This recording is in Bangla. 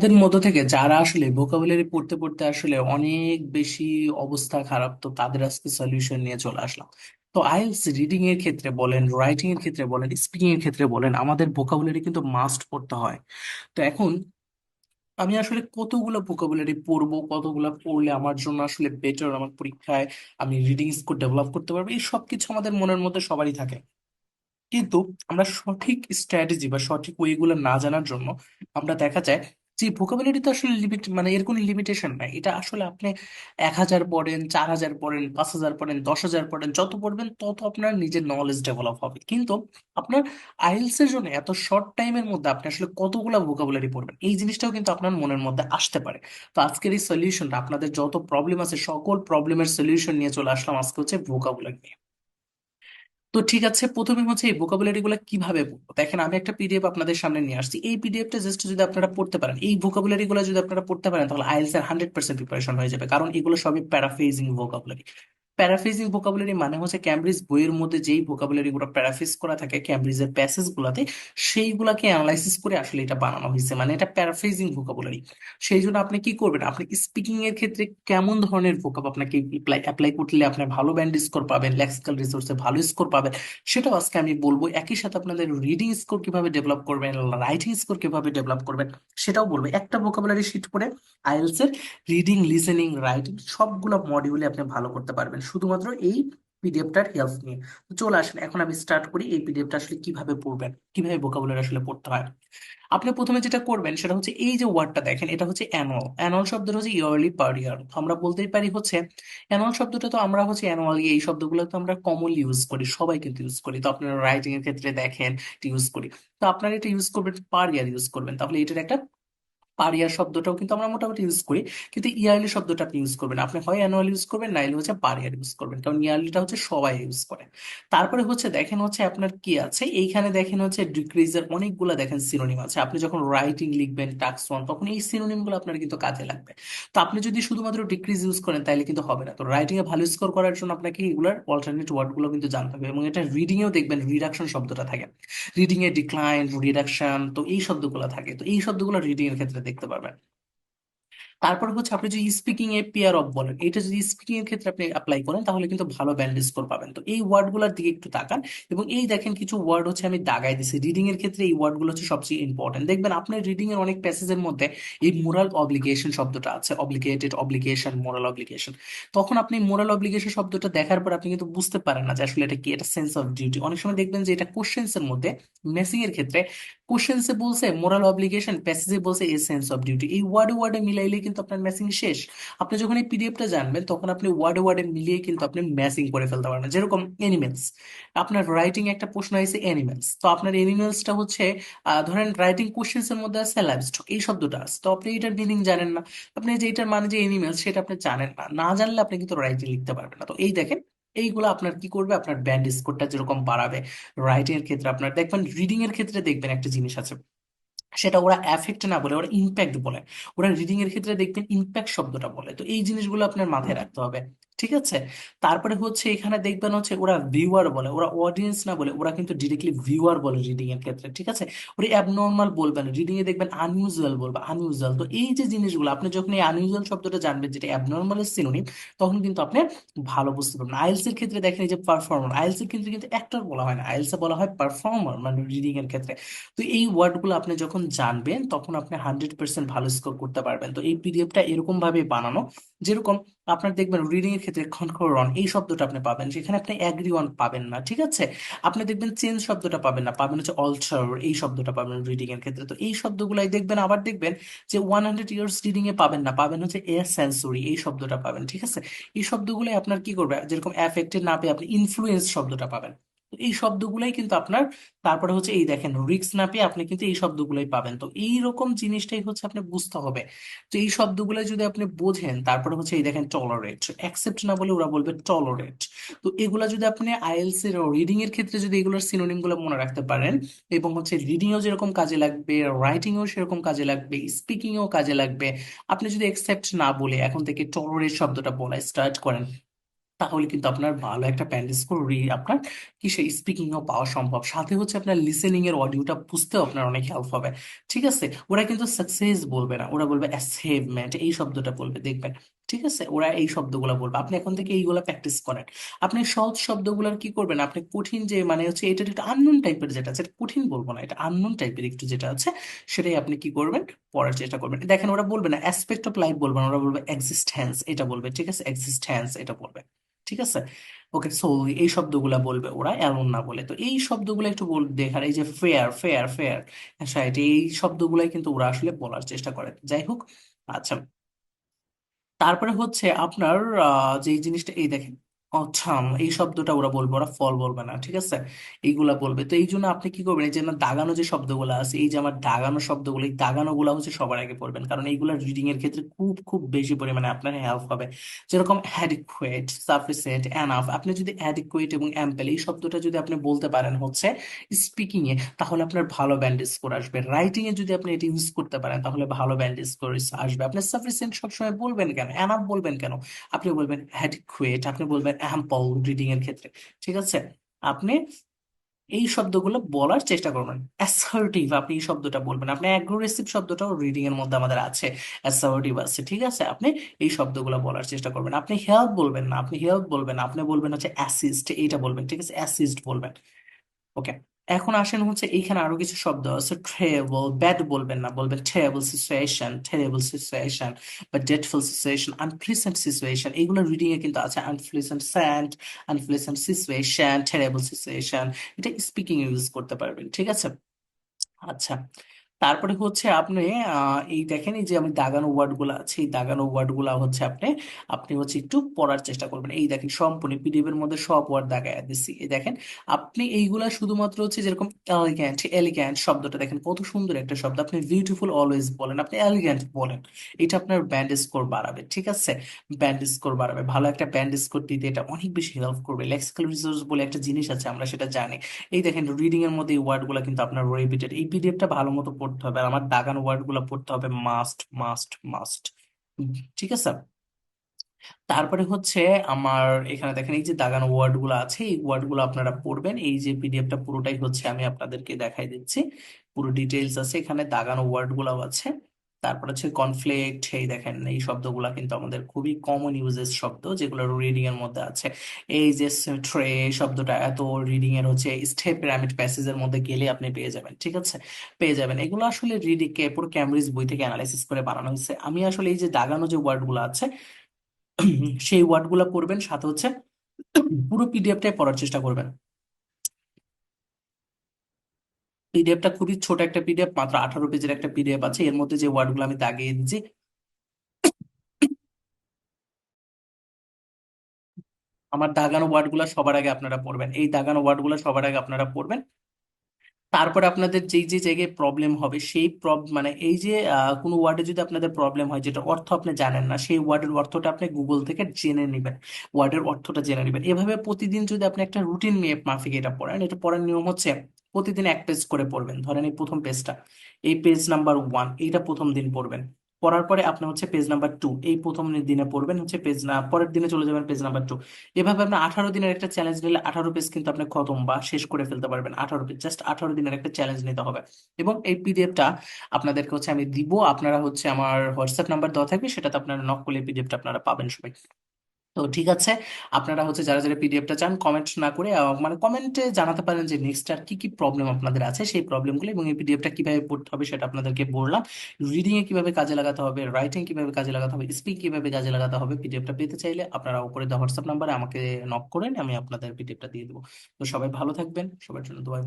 এদের মধ্য থেকে যারা আসলে ভোকাবুলারি পড়তে পড়তে আসলে অনেক বেশি অবস্থা খারাপ, তো তাদের আজকে সলিউশন নিয়ে চলে আসলাম। তো আইএলটিএস রিডিং এর ক্ষেত্রে বলেন, রাইটিং এর ক্ষেত্রে বলেন, স্পিকিং এর ক্ষেত্রে বলেন, আমাদের ভোকাবুলারি কিন্তু মাস্ট পড়তে হয়। তো এখন আমি আসলে কতগুলো ভোকাবুলারি পড়বো, কতগুলো পড়লে আমার জন্য আসলে বেটার, আমার পরীক্ষায় আমি রিডিং স্কোর ডেভেলপ করতে পারবো, এই সব কিছু আমাদের মনের মধ্যে সবারই থাকে। কিন্তু আমরা সঠিক স্ট্র্যাটেজি বা সঠিক ওয়েগুলো না জানার জন্য আমরা দেখা যায় যে ভোকাবুলারি তো আসলে লিমিট, মানে এর কোনো লিমিটেশন নাই। এটা আসলে আপনি 1,000 পড়েন, 4,000 পড়েন, 5,000 পড়েন, 10,000 পড়েন, যত পড়বেন তত আপনার নিজের নলেজ ডেভেলপ হবে। কিন্তু আপনার আইএলটিএস এর জন্য এত শর্ট টাইমের মধ্যে আপনি আসলে কতগুলা ভোকাবুলারি পড়বেন, এই জিনিসটাও কিন্তু আপনার মনের মধ্যে আসতে পারে। তো আজকের এই সলিউশনটা আপনাদের যত প্রবলেম আছে সকল প্রবলেমের সলিউশন নিয়ে চলে আসলাম আজকে হচ্ছে ভোকাবুলারি নিয়ে। তো ঠিক আছে, প্রথমে হচ্ছে এই ভোকাবুলারি গুলো কিভাবে পড়বো। দেখেন, আমি একটা পিডিএফ আপনাদের সামনে নিয়ে আসছি। এই পিডিএফটা জাস্ট যদি আপনারা পড়তে পারেন, এই ভোকাবুলারি গুলো যদি আপনারা পড়তে পারেন, তাহলে আইএলটিএস এর 100% প্রিপারেশন হয়ে যাবে, কারণ এগুলো সবই প্যারাফ্রেজিং ভোকাবুলারি। প্যারাফ্রেজিং ভোকাবুলারি মানে হচ্ছে ক্যামব্রিজ বইয়ের মধ্যে যেই ভোকাবুলারি গুলো প্যারাফ্রেজ করা থাকে ক্যামব্রিজের প্যাসেজ গুলাতে, সেইগুলাকে অ্যানালাইসিস করে আসলে এটা বানানো হয়েছে, মানে এটা প্যারাফ্রেজিং ভোকাবুলারি। সেই জন্য আপনি কি করবেন, আপনি স্পিকিং এর ক্ষেত্রে কেমন ধরনের ভোকাব আপনাকে অ্যাপ্লাই করলে আপনি ভালো ব্যান্ড স্কোর পাবেন, লেক্সিক্যাল রিসোর্সে ভালো স্কোর পাবেন, সেটাও আজকে আমি বলবো। একই সাথে আপনাদের রিডিং স্কোর কিভাবে ডেভেলপ করবেন, রাইটিং স্কোর কিভাবে ডেভেলপ করবেন, সেটাও বলবো। একটা ভোকাবুলারি শিট করে আইএলটিএস এর রিডিং, লিসেনিং, রাইটিং সবগুলো মডিউলে আপনি ভালো করতে পারবেন শুধুমাত্র এই পিডিএফটার হেল্প নিয়ে। তো চলে আসেন, এখন আমি স্টার্ট করি এই পিডিএফটা আসলে কিভাবে পড়বেন, কিভাবে ভোকাবুলারি আসলে পড়তে হয়। আপনি প্রথমে যেটা করবেন সেটা হচ্ছে এই যে ওয়ার্ডটা দেখেন, এটা হচ্ছে অ্যানুয়াল। অ্যানুয়াল শব্দটা হচ্ছে ইয়ারলি পার ইয়ার, আমরা বলতেই পারি হচ্ছে অ্যানুয়াল শব্দটা। তো আমরা হচ্ছে অ্যানুয়ালি এই শব্দগুলো তো আমরা কমনলি ইউজ করি, সবাই কিন্তু ইউজ করি। তো আপনারা রাইটিং এর ক্ষেত্রে দেখেন ইউজ করি। তো আপনারা এটা ইউজ করবেন, পার ইয়ার ইউজ করবেন, তাহলে এটার একটা পার ইয়ার শব্দটাও কিন্তু আমরা মোটামুটি ইউজ করি। কিন্তু ইয়ারলি শব্দটা আপনি ইউজ করবেন, আপনি হয় অ্যানুয়াল ইউজ করবেন, নাইলে হচ্ছে পার ইয়ার ইউজ করবেন, কারণ ইয়ারলিটা হচ্ছে সবাই ইউজ করে। তারপরে হচ্ছে দেখেন হচ্ছে আপনার কি আছে এইখানে, দেখেন হচ্ছে ডিক্রিজের অনেকগুলা দেখেন সিনোনিম আছে। আপনি যখন রাইটিং লিখবেন টাক্স ওয়ান, তখন এই সিনোনিম গুলো আপনার কিন্তু কাজে লাগবে। তো আপনি যদি শুধুমাত্র ডিক্রিজ ইউজ করেন তাহলে কিন্তু হবে না। তো রাইটিং এ ভালো স্কোর করার জন্য আপনাকে এগুলার অল্টারনেট ওয়ার্ড গুলো কিন্তু জানতে হবে। এবং এটা রিডিং এও দেখবেন রিডাকশন শব্দটা থাকে, রিডিং এ ডিক্লাইন, রিডাকশন, তো এই শব্দগুলো থাকে। তো এই শব্দগুলো রিডিং এর ক্ষেত্রে দেখতে পারবেন। তারপর হচ্ছে আপনি যদি স্পিকিং এ পেয়ার অফ বলেন, এটা যদি স্পিকিং এর ক্ষেত্রে আপনি অ্যাপ্লাই করেন তাহলে কিন্তু ভালো ব্যান্ড স্কোর পাবেন। তো এই ওয়ার্ড গুলোর দিকে একটু তাকান। এবং এই দেখেন কিছু ওয়ার্ড হচ্ছে আমি দাগাই দিছি, রিডিং এর ক্ষেত্রে এই ওয়ার্ড গুলো হচ্ছে সবচেয়ে ইম্পর্টেন্ট। দেখবেন আপনার রিডিং এর অনেক প্যাসেজের মধ্যে এই মোরাল অব্লিগেশন শব্দটা আছে, অব্লিগেটেড, অব্লিগেশন, মোরাল অব্লিগেশন। তখন আপনি মোরাল অব্লিগেশন শব্দটা দেখার পর আপনি কিন্তু বুঝতে পারেন না যে আসলে এটা কি, এটা সেন্স অফ ডিউটি। অনেক সময় দেখবেন যে এটা কোশ্চেন্স এর মধ্যে, মেসিং এর ক্ষেত্রে কোশ্চেন্সে বলছে মোরাল অব্লিগেশন, প্যাসেজে বলছে এ সেন্স অফ ডিউটি, এই ওয়ার্ডে ওয়ার্ডে মিলাইলে কিন্তু আপনার ম্যাচিং শেষ। আপনি যখন এই পিডিএফটা জানবেন তখন আপনি ওয়ার্ডে ওয়ার্ডে মিলিয়ে কিন্তু আপনি ম্যাচিং করে ফেলতে পারবেন। যেরকম এনিমেলস, আপনার রাইটিং একটা প্রশ্ন হয়েছে এনিমেলস, তো আপনার এনিমেলসটা হচ্ছে ধরেন রাইটিং কোশ্চেন্স এর মধ্যে আছে লাইভস্টক, এই শব্দটা আছে, তো আপনি এটার মিনিং জানেন না, আপনি যে এটার মানে যে এনিমেলস সেটা আপনি জানেন না, না জানলে আপনি কিন্তু রাইটিং লিখতে পারবেন না। তো এই দেখেন, এইগুলো আপনার কি করবে, আপনার ব্যান্ড স্কোরটা যেরকম বাড়াবে রাইটিং এর ক্ষেত্রে, আপনার দেখবেন রিডিং এর ক্ষেত্রে দেখবেন একটা জিনিস আছে, সেটা ওরা অ্যাফেক্ট না বলে, ওরা ইম্প্যাক্ট বলে। ওরা রিডিং এর ক্ষেত্রে দেখবেন ইম্প্যাক্ট শব্দটা বলে। তো এই জিনিসগুলো আপনার মাথায় রাখতে হবে, ঠিক আছে। তারপরে হচ্ছে এখানে দেখবেন হচ্ছে ওরা ভিউয়ার বলে, ওরা অডিয়েন্স না বলে, ওরা কিন্তু ডিরেক্টলি ভিউয়ার বলে রিডিং এর ক্ষেত্রে, ঠিক আছে। ওরা অ্যাবনর্মাল বলবেন, রিডিং এ দেখবেন আনইউজুয়াল বলবে, আনইউজুয়াল। তো এই যে জিনিসগুলো আপনি যখন এই আনইউজুয়াল শব্দটা জানবেন, যেটা অ্যাবনর্মাল সিনোনিম, তখন কিন্তু আপনি ভালো বুঝতে পারবেন। আইএলটিএস এর ক্ষেত্রে দেখেন এই যে পারফর্মার, আইএলটিএস এর ক্ষেত্রে কিন্তু অ্যাক্টর বলা হয় না, আইএলটিএস এ বলা হয় পারফর্মার, মানে রিডিং এর ক্ষেত্রে। তো এই ওয়ার্ডগুলো আপনি যখন জানবেন তখন আপনি 100% ভালো স্কোর করতে পারবেন। তো এই পিডিএফটা এরকম ভাবে বানানো, যেরকম আপনার দেখবেন রিডিং এর ক্ষেত্রে কনকর্ড, এই শব্দটা আপনি পাবেন, সেখানে আপনি অ্যাগ্রি অন পাবেন না, ঠিক আছে। আপনি দেখবেন চেঞ্জ শব্দটা পাবেন না, পাবেন হচ্ছে অল্টার, এই শব্দটা পাবেন রিডিং এর ক্ষেত্রে। তো এই শব্দগুলাই দেখবেন, আবার দেখবেন যে 100 ইয়ার্স রিডিং এ পাবেন না, পাবেন হচ্ছে এ সেন্সরি, এই শব্দটা পাবেন, ঠিক আছে। এই শব্দগুলাই আপনার কি করবে, যেরকম অ্যাফেক্টেড না পেয়ে আপনি ইনফ্লুয়েন্স শব্দটা পাবেন। তো এই শব্দগুলাই কিন্তু আপনার, তারপরে হচ্ছে এই দেখেন রিস্ক না পেয়ে আপনি কিন্তু এই শব্দগুলোই পাবেন। তো এই রকম জিনিসটাই হচ্ছে আপনি বুঝতে হবে। তো এই শব্দগুলো যদি আপনি বোঝেন, তারপরে হচ্ছে এই দেখেন টলারেট, অ্যাকসেপ্ট না বলে ওরা বলবে টলারেট। তো এগুলা যদি আপনি আইএলটিএস এর রিডিং এর ক্ষেত্রে যদি এগুলোর সিনোনিম গুলো মনে রাখতে পারেন, এবং হচ্ছে রিডিং এও যেরকম কাজে লাগবে, রাইটিং এও সেরকম কাজে লাগবে, স্পিকিং এও কাজে লাগবে। আপনি যদি অ্যাকসেপ্ট না বলে এখন থেকে টলারেট শব্দটা বলা স্টার্ট করেন, তাহলে কিন্তু আপনার ভালো একটা প্যান্ট স্কোর আপনার কি সেই স্পিকিংও পাওয়া সম্ভব। সাথে হচ্ছে আপনার লিসেনিং এর অডিওটা বুঝতেও আপনার অনেক হেল্প হবে। ঠিক আছে, ওরা কিন্তু সাকসেস বলবে না, ওরা বলবে অ্যাচিভমেন্ট, এই শব্দটা বলবে দেখবেন। ঠিক আছে, ওরা এই শব্দগুলো বলবে। আপনি এখন থেকে এইগুলা প্র্যাকটিস করেন। আপনি সহজ শব্দগুলোর কি করবেন, আপনি কঠিন যে মানে হচ্ছে এটা একটু আননোন টাইপের যেটা আছে, এটা কঠিন বলবো না, এটা আননোন টাইপের একটু যেটা আছে, সেটাই আপনি কি করবেন, পড়ার চেষ্টা করবেন। দেখেন ওরা বলবে না অ্যাসপেক্ট অফ লাইফ বলবে না, ওরা বলবে এক্সিস্টেন্স এটা বলবে। ঠিক আছে, এক্সিস্টেন্স এটা বলবে। ঠিক আছে, ওকে সো এই শব্দগুলা বলবে ওরা, এমন না বলে। তো এই শব্দগুলো একটু বল দেখার, এই যে ফেয়ার ফেয়ার ফেয়ার, এই শব্দগুলাই কিন্তু ওরা আসলে বলার চেষ্টা করে। যাই হোক, আচ্ছা, তারপরে হচ্ছে আপনার যে এই জিনিসটা, এই দেখেন, আচ্ছা, এই শব্দটা ওরা বলবে, ওরা ফল বলবে না। ঠিক আছে, এইগুলা বলবে। তো এই জন্য আপনি কি করবেন, এই যে না দাগানো যে শব্দগুলো আছে, এই যে আমার দাগানো শব্দগুলো, এই দাগানো গুলা হচ্ছে সবার আগে পড়বেন, কারণ এইগুলা রিডিং এর ক্ষেত্রে খুব খুব বেশি পরিমাণে আপনার হেল্প হবে। যেরকম অ্যাডিকুয়েট, সাফিসিয়েন্ট, এনাফ, আপনি যদি অ্যাডিকুয়েট এবং অ্যাম্পেল এই শব্দটা যদি আপনি বলতে পারেন হচ্ছে স্পিকিং এ, তাহলে আপনার ভালো ব্যান্ড স্কোর আসবে। রাইটিং এ যদি আপনি এটা ইউজ করতে পারেন, তাহলে ভালো ব্যান্ড স্কোর আসবে। আপনি সাফিসিয়েন্ট সবসময় বলবেন কেন, এনাফ বলবেন কেন, আপনি বলবেন অ্যাডিকুয়েট, আপনি বলবেন অ্যাম্পল রিডিং এর ক্ষেত্রে। ঠিক আছে, আপনি এই শব্দগুলো বলার চেষ্টা করবেন। অ্যাসার্টিভ, আপনি এই শব্দটা বলবেন। আপনি অ্যাগ্রেসিভ শব্দটাও রিডিং এর মধ্যে আমাদের আছে, অ্যাসার্টিভ আছে। ঠিক আছে, আপনি এই শব্দগুলো বলার চেষ্টা করবেন। আপনি হেল্প বলবেন না, আপনি হেল্প বলবেন না, আপনি বলবেন হচ্ছে অ্যাসিস্ট, এইটা বলবেন। ঠিক আছে, অ্যাসিস্ট বলবেন। ওকে, এখন আসেন হচ্ছে এইখানে আরো কিছু শব্দ আছে। ট্রেবল, ব্যাড বলবেন না, বলবেন টেরেবল সিচুয়েশন, টেরেবল সিচুয়েশন বা ডেটফুল সিচুয়েশন, আনপ্লিসেন্ট সিচুয়েশন, এইগুলো রিডিং এ কিন্তু আছে। আনপ্লিসেন্ট স্যান্ড, আনপ্লিসেন্ট সিচুয়েশন, টেরেবল সিচুয়েশন, এটা স্পিকিং ইউজ করতে পারবেন। ঠিক আছে, আচ্ছা, তারপরে হচ্ছে আপনি এই দেখেন, এই যে আমি দাগানো ওয়ার্ড গুলো আছে, এই দাগানো ওয়ার্ড গুলা হচ্ছে আপনি আপনি হচ্ছে একটু পড়ার চেষ্টা করবেন। এই দেখেন সম্পূর্ণ পিডিএফ এর মধ্যে সব ওয়ার্ড দাগায় দিচ্ছি। এই দেখেন, আপনি এইগুলা শুধুমাত্র হচ্ছে যেরকম এলিগ্যান্ট, এলিগ্যান্ট শব্দটা দেখেন কত সুন্দর একটা শব্দ। আপনি বিউটিফুল অলওয়েজ বলেন, আপনি এলিগ্যান্ট বলেন, এটা আপনার ব্যান্ড স্কোর বাড়াবে। ঠিক আছে, ব্যান্ড স্কোর বাড়াবে, ভালো একটা ব্যান্ড স্কোর দিতে এটা অনেক বেশি হেল্প করবে। লেক্সিক্যাল রিসোর্স বলে একটা জিনিস আছে, আমরা সেটা জানি। এই দেখেন রিডিং এর মধ্যে এই ওয়ার্ড গুলা কিন্তু আপনার রিপিটেড, এই পিডিএফটা ভালো মতো পড়তে হবে, আর আমার দাগানো ওয়ার্ড গুলা পড়তে হবে মাস্ট মাস্ট মাস্ট। ঠিক আছে, তারপরে হচ্ছে আমার এখানে দেখেন এই যে দাগানো ওয়ার্ড গুলো আছে, এই ওয়ার্ড গুলো আপনারা পড়বেন। এই যে পিডিএফটা পুরোটাই হচ্ছে আমি আপনাদেরকে দেখাই দিচ্ছি, পুরো ডিটেইলস আছে এখানে, দাগানো ওয়ার্ড গুলাও আছে। তারপর হচ্ছে কনফ্লিক্ট, এই দেখেন এই শব্দগুলা কিন্তু আমাদের খুবই কমন ইউজেস শব্দ, যেগুলো রিডিং এর মধ্যে আছে। এই যে ট্রে শব্দটা এত রিডিং এর হচ্ছে স্টেপ পিরামিড প্যাসেজের মধ্যে গেলে আপনি পেয়ে যাবেন। ঠিক আছে, পেয়ে যাবেন। এগুলো আসলে রিডিং কে পুরো ক্যামব্রিজ বই থেকে অ্যানালাইসিস করে বানানো হয়েছে। আমি আসলে এই যে দাগানো যে ওয়ার্ড গুলো আছে সেই ওয়ার্ডগুলো পড়বেন, সাথে হচ্ছে পুরো পিডিএফটাই পড়ার চেষ্টা করবেন। পিডিএফটা খুবই ছোট একটা পিডিএফ, মাত্র 18 পেজের একটা পিডিএফ আছে, এর মধ্যে যে ওয়ার্ডগুলো আমি দাগিয়ে দিচ্ছি, আমার দাগানো ওয়ার্ডগুলো সবার আগে আপনারা পড়বেন। এই দাগানো ওয়ার্ডগুলো সবার আগে আপনারা পড়বেন। তারপরে আপনাদের যেই যে জায়গায় প্রবলেম হবে, সেই মানে এই যে কোনো ওয়ার্ডে যদি আপনাদের প্রবলেম হয়, যেটা অর্থ আপনি জানেন না, সেই ওয়ার্ডের অর্থটা আপনি গুগল থেকে জেনে নেবেন, ওয়ার্ডের অর্থটা জেনে নেবেন। এভাবে প্রতিদিন যদি আপনি একটা রুটিন মাফিক এটা পড়েন, এটা পড়ার নিয়ম হচ্ছে প্রতিদিন এক পেজ করে পড়বেন। ধরেন এই প্রথম পেজটা, এই পেজ নাম্বার 1, এইটা প্রথম দিন পড়বেন। পড়ার পরে আপনি হচ্ছে পেজ নাম্বার 2, এই প্রথম দিনে পড়বেন হচ্ছে পেজ না, পরের দিনে চলে যাবেন পেজ নাম্বার 2। এভাবে আপনি 18 দিনের একটা চ্যালেঞ্জ নিলে 18 পেজ কিন্তু আপনি খতম বা শেষ করে ফেলতে পারবেন। 18 পেজ, জাস্ট 18 দিনের একটা চ্যালেঞ্জ নিতে হবে। এবং এই পিডিএফটা আপনাদেরকে হচ্ছে আমি দিব, আপনারা হচ্ছে আমার হোয়াটসঅ্যাপ নাম্বার দেওয়া থাকবে, সেটাতে আপনারা নক করলে পিডিএফটা আপনারা পাবেন সবাই। তো ঠিক আছে, আপনারা হচ্ছে যারা যারা পিডিএফটা চান, কমেন্ট না করে মানে কমেন্টে জানাতে পারেন যে নেক্সট আর কি কি প্রবলেম আপনাদের আছে, সেই প্রবলেমগুলো, এবং এই পিডিএফটা কিভাবে পড়তে হবে সেটা আপনাদেরকে বললাম। রিডিং এ কিভাবে কাজে লাগাতে হবে, রাইটিং কিভাবে কাজে লাগাতে হবে, স্পিক কিভাবে কাজে লাগাতে হবে, পিডিএফটা পেতে চাইলে আপনারা উপরে দেওয়া হোয়াটসঅ্যাপ নাম্বারে আমাকে নক করেন, আমি আপনাদের পিডিএফটা দিয়ে দেবো। তো সবাই ভালো থাকবেন, সবার জন্য দোয়া।